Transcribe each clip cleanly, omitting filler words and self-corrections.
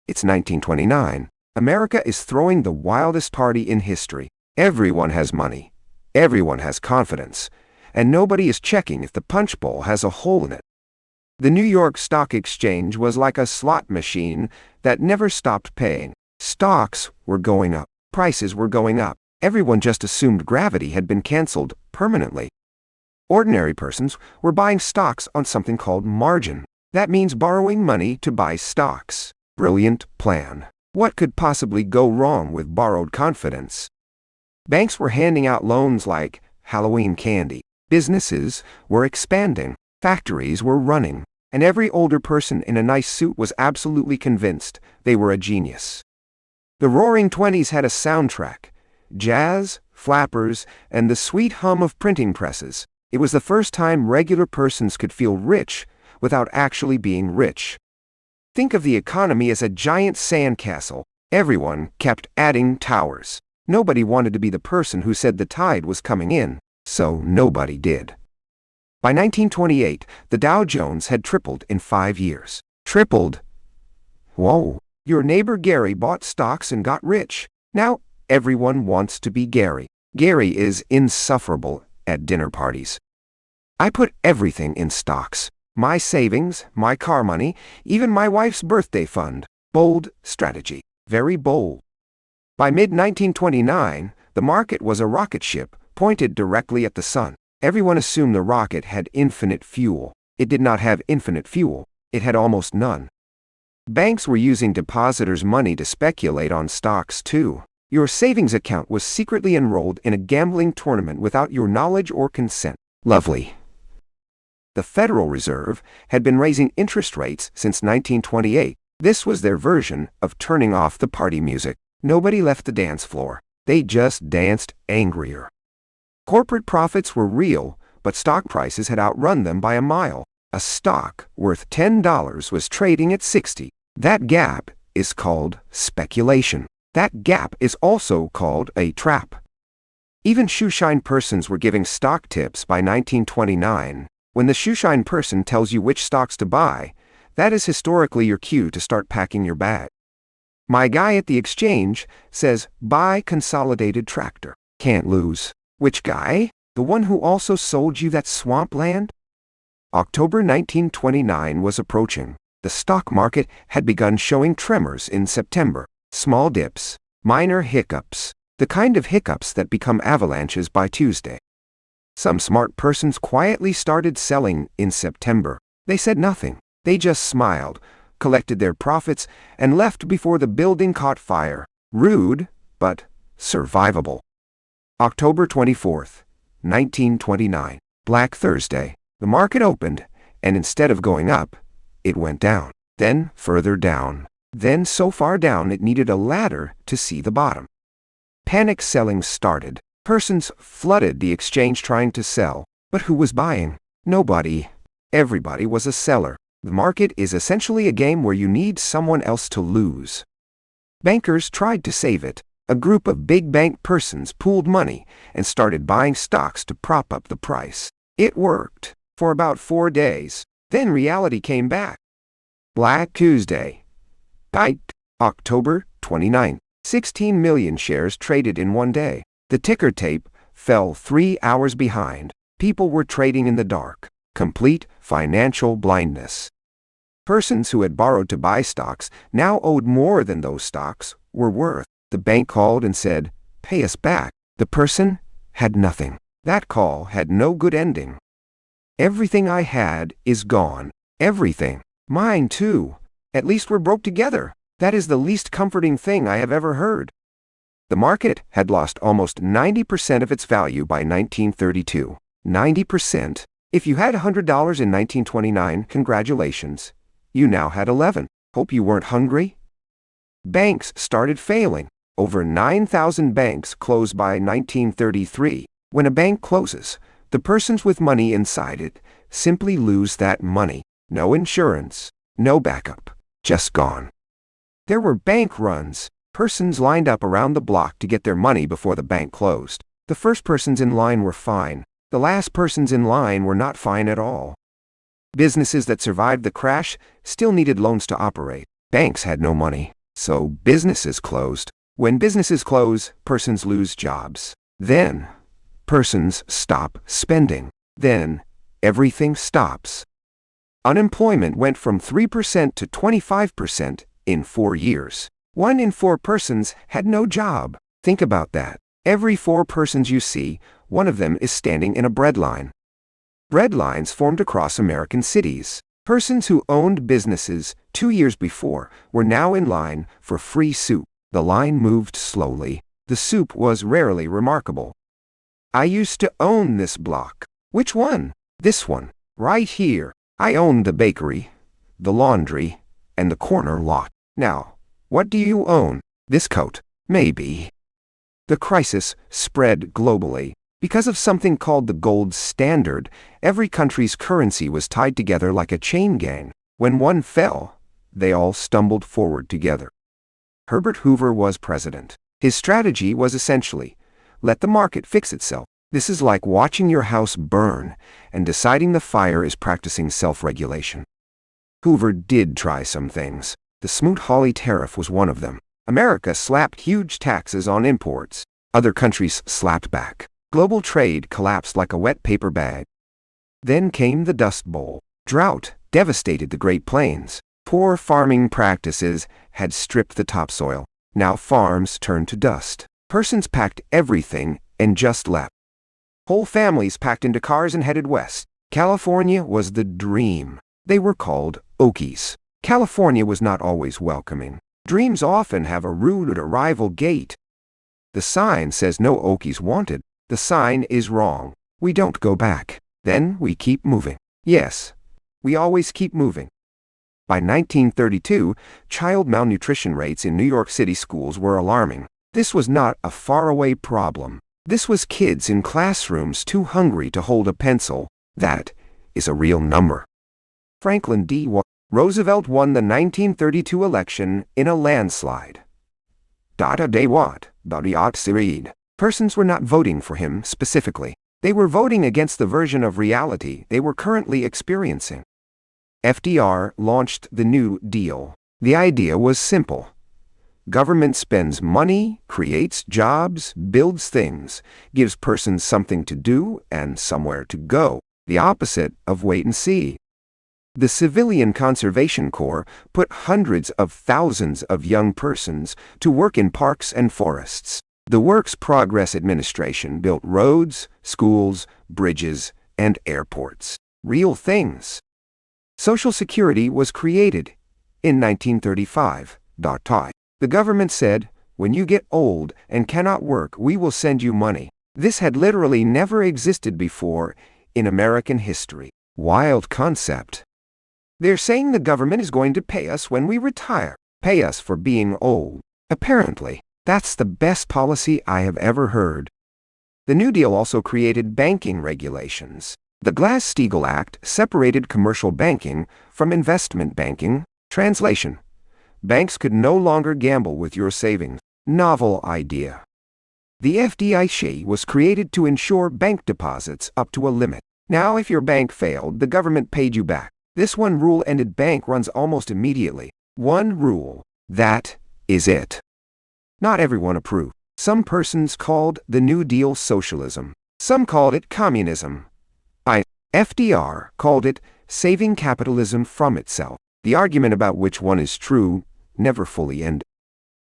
It's 1929. America is throwing the wildest party in history. Everyone has money. Everyone has confidence. And nobody is checking if the punch bowl has a hole in it. The New York Stock Exchange was like a slot machine that never stopped paying. Stocks were going up. Prices were going up. Everyone just assumed gravity had been canceled permanently. Ordinary persons were buying stocks on something called margin. That means borrowing money to buy stocks. Brilliant plan. What could possibly go wrong with borrowed confidence? Banks were handing out loans like Halloween candy. Businesses were expanding. Factories were running. And every older person in a nice suit was absolutely convinced they were a genius. The Roaring Twenties had a soundtrack. Jazz, flappers, and the sweet hum of printing presses. It was the first time regular persons could feel rich without actually being rich. Think of the economy as a giant sandcastle. Everyone kept adding towers. Nobody wanted to be the person who said the tide was coming in, so nobody did. By 1928, the Dow Jones had tripled in 5 years. Tripled? Whoa. Your neighbor Gary bought stocks and got rich. Now everyone wants to be Gary. Gary is insufferable at dinner parties. I put everything in stocks. My savings, my car money, even my wife's birthday fund. Bold strategy. Very bold. By mid-1929, the market was a rocket ship pointed directly at the sun. Everyone assumed the rocket had infinite fuel. It did not have infinite fuel. It had almost none. Banks were using depositors' money to speculate on stocks too. Your savings account was secretly enrolled in a gambling tournament without your knowledge or consent. Lovely. The Federal Reserve had been raising interest rates since 1928. This was their version of turning off the party music. Nobody left the dance floor. They just danced angrier. Corporate profits were real, but stock prices had outrun them by a mile. A stock worth $10 was trading at 60. That gap is called speculation. That gap is also called a trap. Even shoeshine persons were giving stock tips by 1929. When the shoeshine person tells you which stocks to buy, that is historically your cue to start packing your bag. My guy at the exchange says, buy Consolidated Tractor. Can't lose. Which guy? The one who also sold you that swamp land? October 1929 was approaching. The stock market had begun showing tremors in September. Small dips, minor hiccups, the kind of hiccups that become avalanches by Tuesday. Some smart persons quietly started selling in September. They said nothing. They just smiled, collected their profits, and left before the building caught fire. Rude, but survivable. October 24th, 1929. Black Thursday. The market opened, and instead of going up, it went down. Then further down. Then so far down it needed a ladder to see the bottom. Panic selling started. Persons flooded the exchange trying to sell. But who was buying? Nobody. Everybody was a seller. The market is essentially a game where you need someone else to lose. Bankers tried to save it. A group of big bank persons pooled money and started buying stocks to prop up the price. It worked for about 4 days. Then reality came back. Black Tuesday. Tight. October 29. 16 million shares traded in one day. The ticker tape fell 3 hours behind. People were trading in the dark. Complete financial blindness. Persons who had borrowed to buy stocks now owed more than those stocks were worth. The bank called and said, "Pay us back." The person had nothing. That call had no good ending. Everything I had is gone. Everything. Mine too. At least we're broke together. That is the least comforting thing I have ever heard. The market had lost almost 90% of its value by 1932. 90%. If you had $100 in 1929, congratulations. You now had 11. Hope you weren't hungry. Banks started failing. Over 9,000 banks closed by 1933. When a bank closes, the persons with money inside it simply lose that money. No insurance, no backup, just gone. There were bank runs. Persons lined up around the block to get their money before the bank closed. The first persons in line were fine. The last persons in line were not fine at all. Businesses that survived the crash still needed loans to operate. Banks had no money. So businesses closed. When businesses close, persons lose jobs. Then, persons stop spending. Then, everything stops. Unemployment went from 3% to 25% in 4 years. 1 in 4 persons had no job. Think about that. Every 4 persons you see, one of them is standing in a bread line. Bread lines formed across American cities. Persons who owned businesses 2 years before were now in line for free soup. The line moved slowly. The soup was rarely remarkable. I used to own this block. Which one? This one, right here. I owned the bakery, the laundry, and the corner lot. Now, what do you own? This coat? Maybe. The crisis spread globally. Because of something called the gold standard, every country's currency was tied together like a chain gang. When one fell, they all stumbled forward together. Herbert Hoover was president. His strategy was essentially, let the market fix itself. This is like watching your house burn and deciding the fire is practicing self-regulation. Hoover did try some things. The Smoot-Hawley tariff was one of them. America slapped huge taxes on imports. Other countries slapped back. Global trade collapsed like a wet paper bag. Then came the Dust Bowl. Drought devastated the Great Plains. Poor farming practices had stripped the topsoil. Now farms turned to dust. Persons packed everything and just left. Whole families packed into cars and headed west. California was the dream. They were called Okies. California was not always welcoming. Dreams often have a rude arrival gate. The sign says no Okies wanted. The sign is wrong. We don't go back. Then we keep moving. Yes, we always keep moving. By 1932, child malnutrition rates in New York City schools were alarming. This was not a faraway problem. This was kids in classrooms too hungry to hold a pencil. That is a real number. Franklin D. Roosevelt won the 1932 election in a landslide. Data de what? Bariat. Persons were not voting for him specifically. They were voting against the version of reality they were currently experiencing. FDR launched the New Deal. The idea was simple. Government spends money, creates jobs, builds things, gives persons something to do and somewhere to go. The opposite of wait and see. The Civilian Conservation Corps put hundreds of thousands of young persons to work in parks and forests. The Works Progress Administration built roads, schools, bridges, and airports. Real things. Social Security was created in 1935. The government said, when you get old and cannot work, we will send you money. This had literally never existed before in American history. Wild concept. They're saying the government is going to pay us when we retire. Pay us for being old. Apparently. That's the best policy I have ever heard. The New Deal also created banking regulations. The Glass-Steagall Act separated commercial banking from investment banking. Translation: banks could no longer gamble with your savings. Novel idea. The FDIC was created to ensure bank deposits up to a limit. Now if your bank failed, the government paid you back. This one rule ended bank runs almost immediately. One rule. That is it. Not everyone approved. Some persons called the New Deal socialism. Some called it communism. FDR called it saving capitalism from itself. The argument about which one is true never fully ended.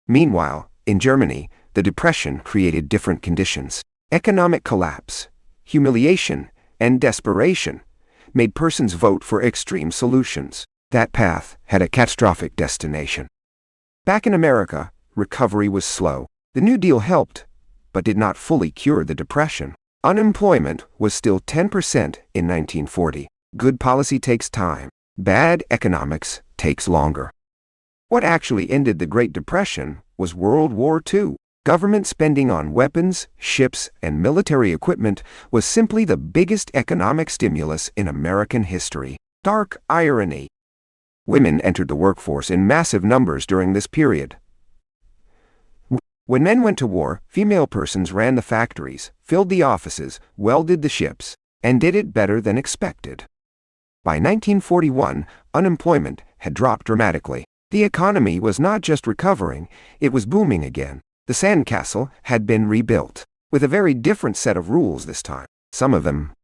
Meanwhile, in Germany, the Depression created different conditions. Economic collapse, humiliation, and desperation made persons vote for extreme solutions. That path had a catastrophic destination. Back in America, recovery was slow. The New Deal helped, but did not fully cure the Depression. Unemployment was still 10% in 1940. Good policy takes time. Bad economics takes longer. What actually ended the Great Depression was World War II. Government spending on weapons, ships, and military equipment was simply the biggest economic stimulus in American history. Dark irony. Women entered the workforce in massive numbers during this period. When men went to war, female persons ran the factories, filled the offices, welded the ships, and did it better than expected. By 1941, unemployment had dropped dramatically. The economy was not just recovering, it was booming again. The sandcastle had been rebuilt, with a very different set of rules this time. Some of them.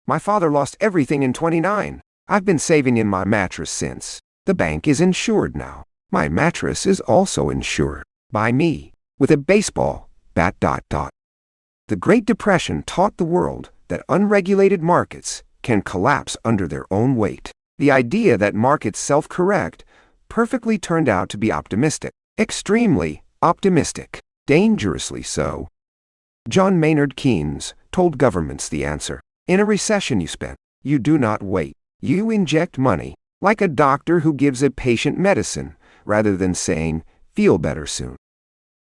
My father lost everything in '29. I've been saving in my mattress since. The bank is insured now. My mattress is also insured. By me. With a baseball bat. The Great Depression taught the world that unregulated markets can collapse under their own weight. The idea that markets self-correct perfectly turned out to be optimistic. Extremely optimistic. Dangerously so. John Maynard Keynes told governments the answer. In a recession you do not wait. You inject money, like a doctor who gives a patient medicine, rather than saying, feel better soon.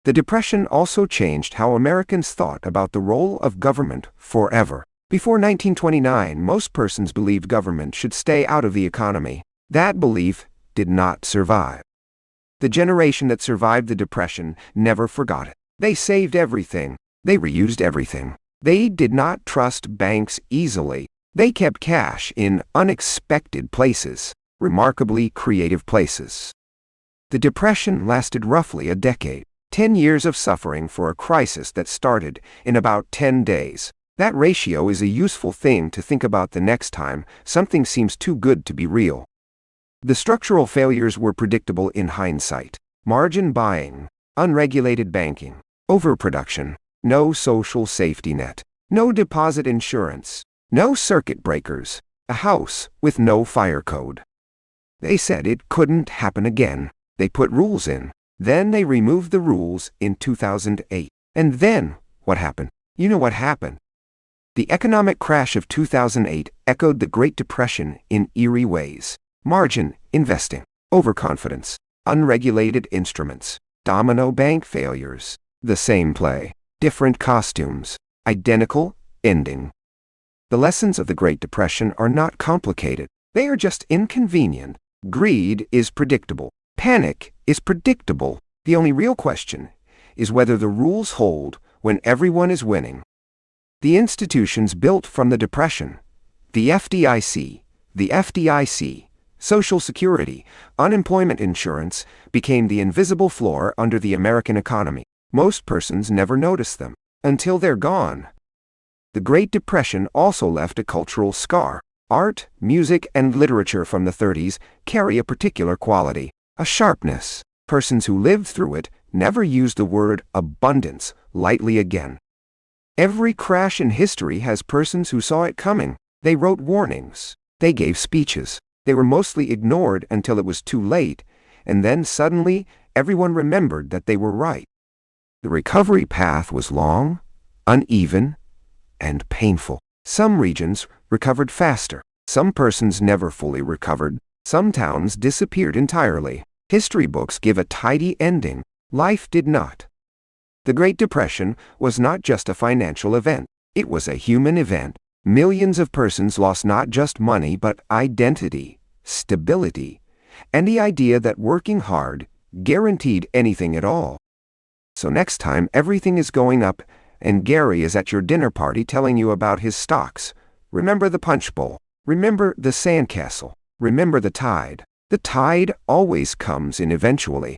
The Depression also changed how Americans thought about the role of government forever. Before 1929, most persons believed government should stay out of the economy. That belief did not survive. The generation that survived the Depression never forgot it. They saved everything. They reused everything. They did not trust banks easily. They kept cash in unexpected places, remarkably creative places. The Depression lasted roughly a decade. 10 years of suffering for a crisis that started in about 10 days. That ratio is a useful thing to think about the next time something seems too good to be real. The structural failures were predictable in hindsight. Margin buying, unregulated banking, overproduction, no social safety net, no deposit insurance, no circuit breakers, a house with no fire code. They said it couldn't happen again. They put rules in. Then they removed the rules in 2008. And then, what happened? You know what happened. The economic crash of 2008 echoed the Great Depression in eerie ways. Margin investing, overconfidence, unregulated instruments, domino bank failures. The same play, different costumes, identical ending. The lessons of the Great Depression are not complicated. They are just inconvenient. Greed is predictable. Panic is predictable. The only real question is whether the rules hold when everyone is winning. The institutions built from the Depression, the FDIC, Social Security, unemployment insurance, became the invisible floor under the American economy. Most persons never notice them until they're gone. The Great Depression also left a cultural scar. Art, music, and literature from the 30s carry a particular quality. A sharpness. Persons who lived through it never used the word abundance lightly again. Every crash in history has persons who saw it coming. They wrote warnings. They gave speeches. They were mostly ignored until it was too late, and then suddenly everyone remembered that they were right. The recovery path was long, uneven, and painful. Some regions recovered faster. Some persons never fully recovered. Some towns disappeared entirely. History books give a tidy ending. Life did not. The Great Depression was not just a financial event. It was a human event. Millions of persons lost not just money but identity, stability, and the idea that working hard guaranteed anything at all. So next time everything is going up and Gary is at your dinner party telling you about his stocks, remember the punch bowl. Remember the sandcastle. Remember the tide. The tide always comes in eventually.